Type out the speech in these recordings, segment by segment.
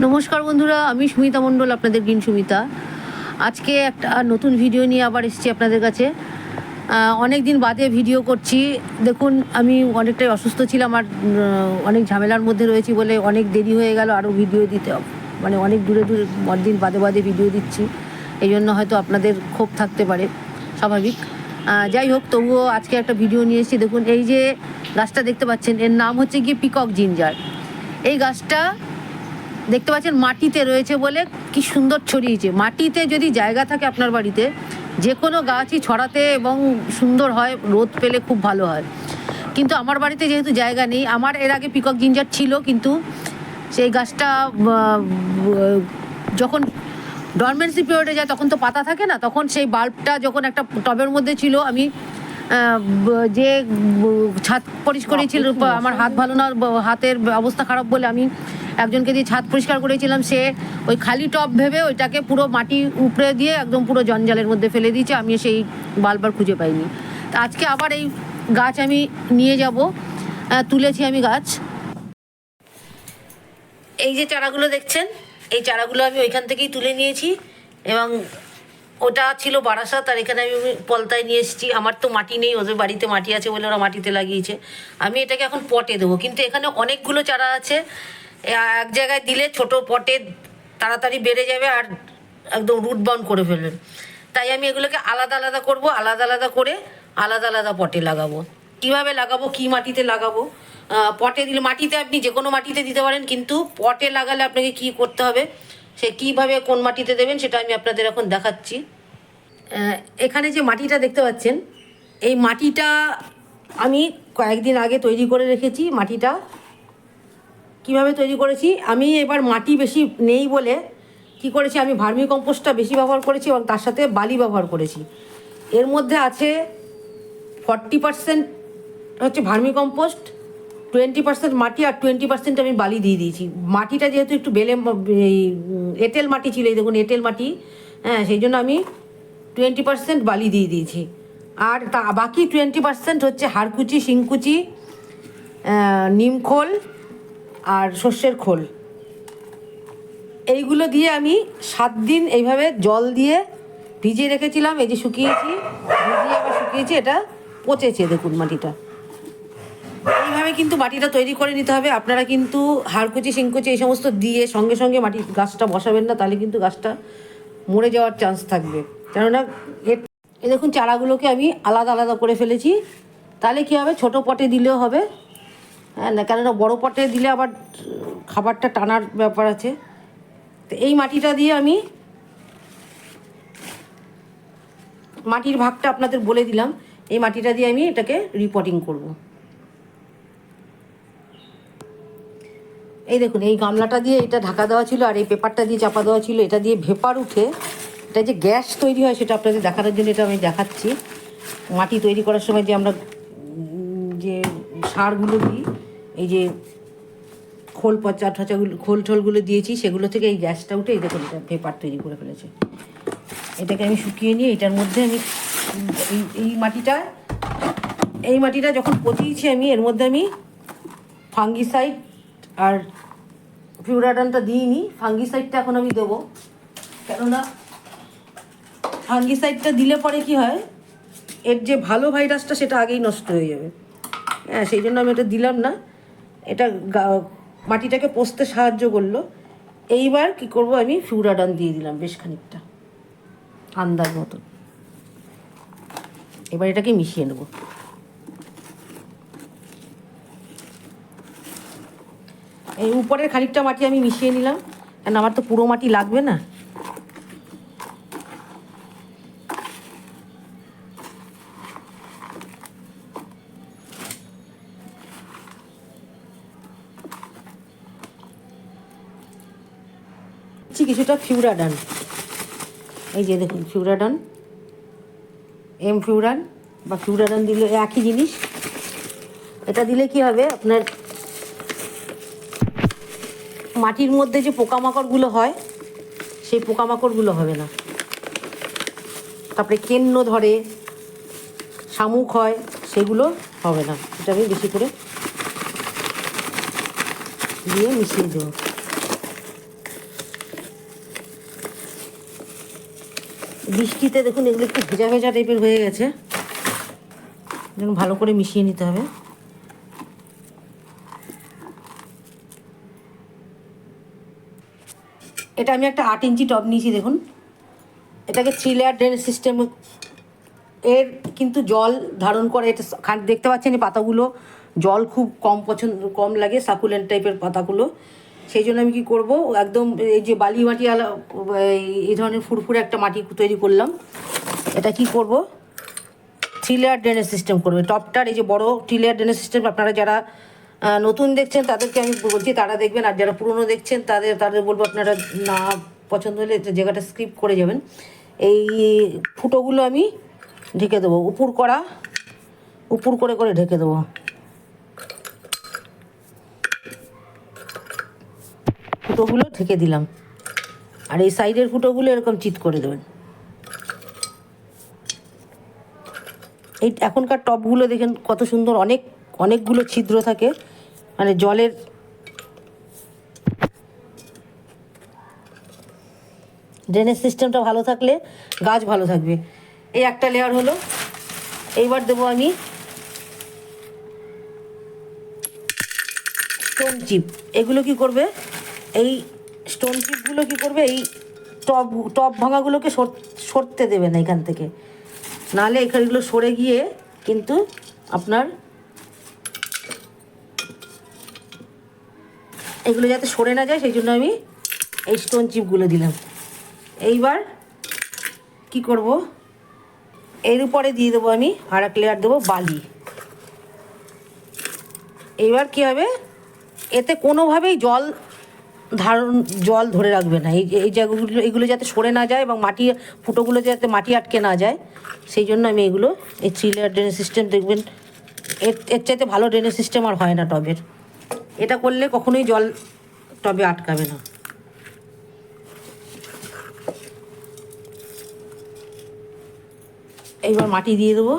নমস্কার বন্ধুরা, আমি সুমিতা মণ্ডল, আপনাদের গ্রিন সুমিতা। আজকে একটা নতুন ভিডিও নিয়ে আবার এসেছি আপনাদের কাছে। অনেক দিন বাদে ভিডিও করছি। দেখুন, আমি অনেকটাই অসুস্থ ছিলাম আর অনেক ঝামেলার মধ্যে রয়েছি বলে অনেক দেরি হয়ে গেল আরও ভিডিও দিতে, মানে অনেক দূরে দিন বাদে বাদে ভিডিও দিচ্ছি। এই জন্য হয়তো আপনাদের ক্ষোভ থাকতে পারে, স্বাভাবিক। যাই হোক, তবুও আজকে একটা ভিডিও নিয়ে এসেছি। দেখুন, এই যে গাছটা দেখতে পাচ্ছেন, এর নাম হচ্ছে গিয়ে পিকক জিঞ্জার। এই গাছটা দেখতে পাচ্ছেন মাটিতে রয়েছে বলে কি সুন্দর ছড়িয়েছে। মাটিতে যদি জায়গা থাকে আপনার বাড়িতে, যে কোনো গাছই ছড়াতে এবং সুন্দর হয়, রোদ পেলে খুব ভালো হয়। কিন্তু আমার বাড়িতে যেহেতু জায়গা নেই, আমার এর আগে পিকক জিঞ্জার ছিল, কিন্তু সেই গাছটা যখন ডরমেন্সি পিরিয়ডে যায় তখন তো পাতা থাকে না, তখন সেই বাল্বটা যখন একটা টবের মধ্যে ছিল, আমি যে ছাদ পরিষ্কার করেছিল, আমার হাত ভালো না, হাতের অবস্থা খারাপ বলে আমি একজনকে দিয়ে ছাদ পরিষ্কার করেছিলাম। সে ওই খালি টব ভেবে ওইটাকে পুরো মাটি উপড়ে দিয়ে একদম পুরো জঞ্জালের মধ্যে ফেলে দিয়েছে। আমি সেই বারবার খুঁজে পাইনি। তা আজকে আবার এই গাছ আমি নিয়ে যাব, তুলেছি আমি গাছ। এই যে চারাগুলো দেখছেন, এই চারাগুলো আমি ওইখান থেকেই তুলে নিয়েছি এবং ওটা ছিল বারাসাত, আর এখানে আমি পলতায় নিয়ে এসেছি। আমার তো মাটি নেই, ওদের বাড়িতে মাটি আছে বলে ওরা মাটিতে লাগিয়েছে। আমি এটাকে এখন পটে দেবো, কিন্তু এখানে অনেকগুলো চারা আছে। এক জায়গায় দিলে ছোট পটে তাড়াতাড়ি বেড়ে যাবে আর একদম রুট বাউন্ড করে ফেলবেন। তাই আমি এগুলোকে আলাদা আলাদা করব, আলাদা আলাদা করে আলাদা আলাদা পটে লাগাবো। কিভাবে লাগাবো, কি মাটিতে লাগাবো? পটে দিলে, মাটিতে আপনি যে কোনো মাটিতে দিতে পারেন, কিন্তু পটে লাগালে আপনাকে কি করতে হবে, সে কীভাবে কোন মাটিতে দেবেন সেটা আমি আপনাদের এখন দেখাচ্ছি। এখানে যে মাটিটা দেখতে পাচ্ছেন, এই মাটিটা আমি কয়েকদিন আগে তৈরি করে রেখেছি। মাটিটা কিভাবে তৈরি করেছি, আমি এবার মাটি বেশি নেই বলে কি করেছি, আমি ভার্মি কম্পোস্টটা বেশি ব্যবহার করেছি এবং তার সাথে বালি ব্যবহার করেছি। এর মধ্যে আছে 40% হচ্ছে ভার্মি কম্পোস্ট, 20% মাটি আর 20% আমি বালি দিয়ে দিয়েছি। মাটিটা যেহেতু একটু এঁটেল মাটি ছিল, এই দেখুন এঁটেল মাটি, হ্যাঁ, সেই জন্য আমি 20% বালি দিয়ে দিয়েছি। আর বাকি 20% হচ্ছে হাড়কুচি, শিংকুচি, নিমখোল আর সর্ষের খোল। এইগুলো দিয়ে আমি 7 দিন এইভাবে জল দিয়ে ভিজিয়ে রেখেছিলাম। এই যে শুকিয়েছি, ভিজিয়ে আবার শুকিয়েছি, এটা পচেছে। দেখুন মাটিটা এইভাবে কিন্তু মাটিটা তৈরি করে নিতে হবে। আপনারা কিন্তু হাড়কুচি, শিংকুচি এই সমস্ত দিয়ে সঙ্গে সঙ্গে গাছটা বসাবেন না, তাহলে কিন্তু গাছটা মরে যাওয়ার চান্স থাকবে। কেননা এই দেখুন চারাগুলোকে আমি আলাদা আলাদা করে ফেলেছি। তাহলে কী হবে, ছোটো পটে দিলেও হবে, হ্যাঁ না, কেননা বড়ো পটে দিলে আবার খাবারটা টানার ব্যাপার আছে। তো এই মাটিটা দিয়ে আমি মাটির ভাগটা আপনাদের বলে দিলাম। এই মাটিটা দিয়ে আমি এটাকে রিপোর্টিং করব। এই দেখুন, এই গামলাটা দিয়ে এটা ঢাকা দেওয়া ছিল আর এই পেপারটা দিয়ে চাপা দেওয়া ছিল। এটা দিয়ে ভেপার উঠে এটা যে গ্যাস তৈরি হয় সেটা আপনাদের দেখানোর জন্য এটা আমি দেখাচ্ছি। মাটি তৈরি করার সময় যে আমরা যে সারগুলো দিই, এই যে খোল ঠচাগুলো, খোল ঠোলগুলো দিয়েছি, সেগুলো থেকে এই গ্যাসটা উঠে এই দেখুন এটা ভেপার তৈরি করে ফেলেছে। এটাকে আমি শুকিয়ে নিয়ে এটার মধ্যে আমি এই মাটিটা যখন পচিয়েছি আমি, এর মধ্যে আমি ফাঙ্গিসাইড আর ফিউরাডানটা দিইনি, ফাঙ্গিসাইডটা এখন আমি দেবো। কেননা ফাঙ্গিসাইডটা দিলে পরে কি হয়, এর যে ভালো ভাইরাসটা সেটা আগেই নষ্ট হয়ে যাবে। হ্যাঁ, সেই জন্য আমি এটা দিলাম না। এটা মাটিটাকে পচতে সাহায্য করলো। এইবার কি করব, আমি ফিউরাডান দিয়ে দিলাম বেশ খানিকটা, আন্দাজ মতো। এবার এটাকে মিশিয়ে নেব। এই উপরের খানিকটা মাটি আমি মিশিয়ে নিলাম, কারণ আমার তো পুরো মাটি লাগবে না। কিছুটা ফিউরাডান, এই যে দেখুন ফিউরাডান, ফিউরান বা ফিউরাডান দিলে একই জিনিস। এটা দিলে কি হবে, আপনার মাটির মধ্যে যে পোকামাকড়গুলো হয় সেই পোকামাকড়গুলো হবে না। তারপরে কেন্ন ধরে, শামুক হয়, সেগুলো হবে না। এটা আমি বেশি করে দিয়ে মিশিয়ে দেবো। বৃষ্টিতে দেখুন এগুলো একটু ভেজা ভেজা টাইপের হয়ে গেছে, যেন ভালো করে মিশিয়ে নিতে হবে। এটা আমি একটা 8 ইঞ্চি টব নিয়েছি, দেখুন এটাকে 3 লেয়ার ড্রেনেজ সিস্টেম। এর কিন্তু জল ধারণ করে, এটা দেখতে পাচ্ছেন এই পাতাগুলো জল খুব কম লাগে, সাকুলেন্ট টাইপের পাতাগুলো। সেই জন্য আমি কি করব, একদম এই যে বালি মাটি এই ধরনের ফুরফুরে একটা মাটি তৈরি করলাম। এটা কি করব, 3 লেয়ার ড্রেনেজ সিস্টেম করবে টপটার। এই যে বড় 3 লেয়ার ড্রেনেজ সিস্টেম, আপনারা যারা নতুন দেখছেন তাদেরকে আমি বলছি, তারা দেখবেন। আর যারা পুরনো দেখছেন তাদের বলবো, আপনারা না পছন্দ হলে জায়গাটা স্কিপ করে যাবেন। এই ফুটোগুলো আমি ঢেকে দেবো, উপর করে ঢেকে দেবো। ফুটোগুলো ঢেকে দিলাম, আর এই সাইডের ফুটোগুলো এরকম চিৎ করে দেবেন। এই এখনকার টবগুলো দেখেন কত সুন্দর, অনেকগুলো ছিদ্র থাকে, মানে জলের ড্রেনেজ সিস্টেমটা ভালো থাকলে গাছ ভালো থাকবে। এই একটা লেয়ার হলো। এইবার দেবো আমি স্টোন চিপ। এগুলো কি করবে, এই স্টোন চিপগুলো কি করবে, এই টব ভাঙাগুলোকে সরতে দেবে না এখান থেকে, নাহলে এখানগুলো সরে গিয়ে কিন্তু আপনার এগুলো যাতে সরে না যায়, সেই জন্য আমি এই স্টোন চিপগুলো দিলাম। এইবার কি করব, এর উপরে দিয়ে দেবো আমি আর এক লেয়ার দেবো বালি। এইবার কি হবে, এতে কোনোভাবেই জল ধরে রাখবে না, এই জায়গাগুলো এগুলো যাতে সরে না যায়, এবং ফুটোগুলো যাতে মাটি আটকে না যায়, সেই জন্য আমি এই 3 লেয়ার ড্রেনেজ সিস্টেম, দেখবেন এর চাইতে ভালো ড্রেনেজ সিস্টেম আর হয় না টবের। এটা করলে কখনোই জল টবে আটকাবে না। এইবার মাটি দিয়ে দেবো।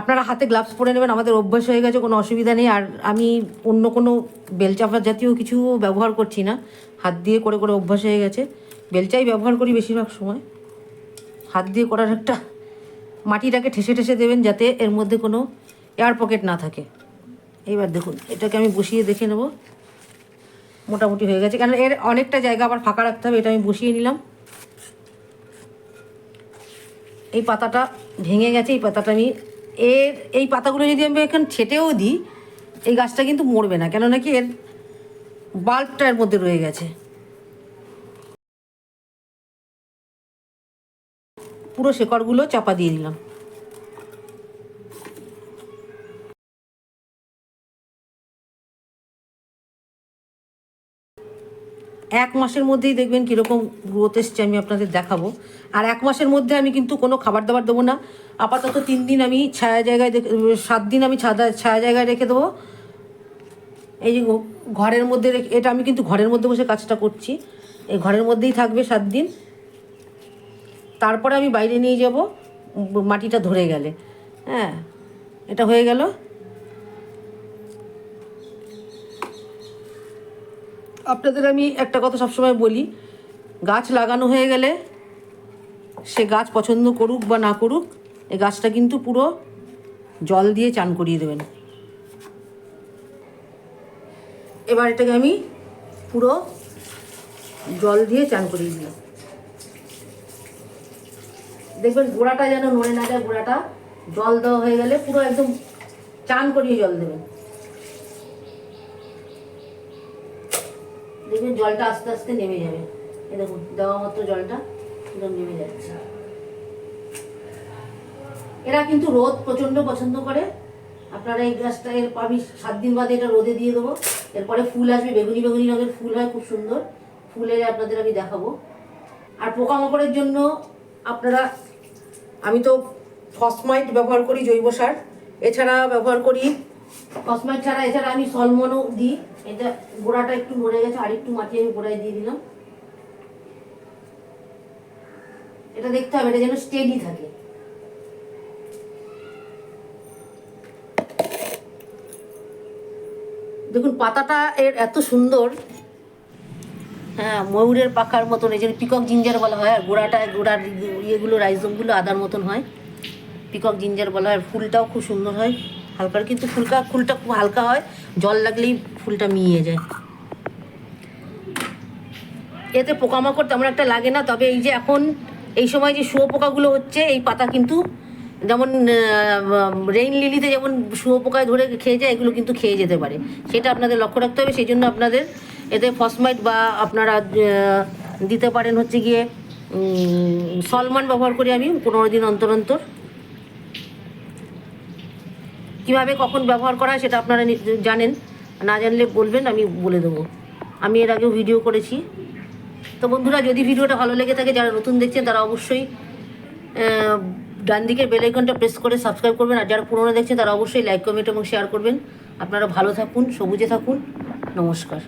আপনারা হাতে গ্লাভস পরে নেবেন, আমাদের অভ্যাস হয়ে গেছে, কোনো অসুবিধা নেই। আর আমি অন্য কোনো বেলচাপা জাতীয় কিছু ব্যবহার করছি না, হাত দিয়ে করে অভ্যাস হয়ে গেছে। বেলচাই ব্যবহার করি বেশিরভাগ সময়। হাত দিয়ে করার একটা, মাটিটাকে ঠেসে দেবেন যাতে এর মধ্যে কোনো এয়ার পকেট না থাকে। এইবার দেখুন এটাকে আমি বসিয়ে দেখে নেব, মোটামুটি হয়ে গেছে, কারণ এর অনেকটা জায়গা আবার ফাঁকা রাখতে হবে। এটা আমি বসিয়ে নিলাম। এই পাতাটা ভেঙে গেছে, এই পাতাগুলো যদি আমি এখন ছেটেও দিই, এই গাছটা কিন্তু মরবে না, কেন নাকি এর বাল্বটা এর মধ্যে রয়ে গেছে। পুরো শেকড়গুলো চাপা দিয়ে দিলাম। এক মাসের মধ্যেই দেখবেন কীরকম গ্রোথ এসছে, আমি আপনাদের দেখাবো। আর 1 মাসের মধ্যে আমি কিন্তু কোনো খাবার দাবার দেবো না। আপাতত 3 দিন আমি ছায়া জায়গায়, 7 দিন আমি ছায়া জায়গায় রেখে দেবো। এই যে ঘরের মধ্যে এটা আমি কিন্তু ঘরের মধ্যে বসে কাজটা করছি, এই ঘরের মধ্যেই থাকবে 7 দিন। তারপরে আমি বাইরে নিয়ে যাব মাটিটা ধরে গেলে। হ্যাঁ, এটা হয়ে গেল। আপনাদের আমি একটা কথা সবসময় বলি, গাছ লাগানো হয়ে গেলে সে গাছ পছন্দ করুক বা না করুক, এই গাছটা কিন্তু পুরো জল দিয়ে চান করিয়ে দেবেন। এবার এটাকে আমি পুরো জল দিয়ে চান করিয়ে দিলাম। দেখবেন গোড়াটা যেন নড়ে না যায়, গোড়াটা জল দেওয়া হয়ে গেলে পুরো একদম চান করিয়ে জল দেবেন। দেখবেন জলটা আস্তে আস্তে নেমে যাবে। এই দেখুন দেওয়া মাত্র জলটা একদম নেমে যাচ্ছে। এরা কিন্তু রোদ প্রচণ্ড পছন্দ করে। আপনারা এই গাছটা আমি 7 দিন বাদে এটা রোদে দিয়ে দেবো। এরপরে ফুল আসবে, বেগুনি বেগুনি রঙের ফুল হয়, খুব সুন্দর ফুলের আপনাদের আমি দেখাবো। আর পোকামাকড়ের জন্য আমি তো ফসমাইট ব্যবহার করি, জৈব সার। এছাড়া ব্যবহার করি ফসমাইট ছাড়া, এছাড়া আমি সলমনও দিই। এটা গোড়াটা একটু মরে গেছে, আর একটু মাটি আমি গোড়ায় দিয়ে দিলাম। এটা দেখতে হবে, এটা যেন স্টেডি থাকে। দেখুন পাতাটা এর এত সুন্দর, হ্যাঁ, ময়ূরের পাখার মতন, এই যে পিকক জিঞ্জার বলা হয়। আর গোড়ার ইয়েগুলো রাইজমগুলো আদার মতন হয়, পিকক জিঞ্জার বলা হয়। আর ফুলটাও খুব সুন্দর হয়, হালকার, কিন্তু ফুলটা খুব হালকা হয়, জল লাগলেই ফুলটা মিলিয়ে যায়। এতে পোকামাকড় তেমন একটা লাগে না। তবে এই যে এখন এই সময় যে শুয়োপোকাগুলো হচ্ছে, এই পাতা কিন্তু যেমন রেইন লিলিতে যেমন শুয়োপোকায় ধরে খেয়ে যায়, এগুলো কিন্তু খেয়ে যেতে পারে, সেটা আপনাদের লক্ষ্য রাখতে হবে। সেই জন্য আপনাদের এতে ফসমাইট বা আপনারা দিতে পারেন হচ্ছে গিয়ে সলমন ব্যবহার করি আমি 15 দিন অন্তর অন্তর। কীভাবে কখন ব্যবহার করা হয় সেটা আপনারা জানেন, না জানলে বলবেন, আমি বলে দেবো। আমি এর আগেও ভিডিও করেছি। তো বন্ধুরা, যদি ভিডিওটা ভালো লেগে থাকে, যারা নতুন দেখছেন তারা অবশ্যই ডান দিকের বেল আইকনটা প্রেস করে সাবস্ক্রাইব করবেন। আর যারা পুরনো দেখছেন তারা অবশ্যই লাইক, কমেন্ট এবং শেয়ার করবেন। আপনারা ভালো থাকুন, সবুজে থাকুন। নমস্কার।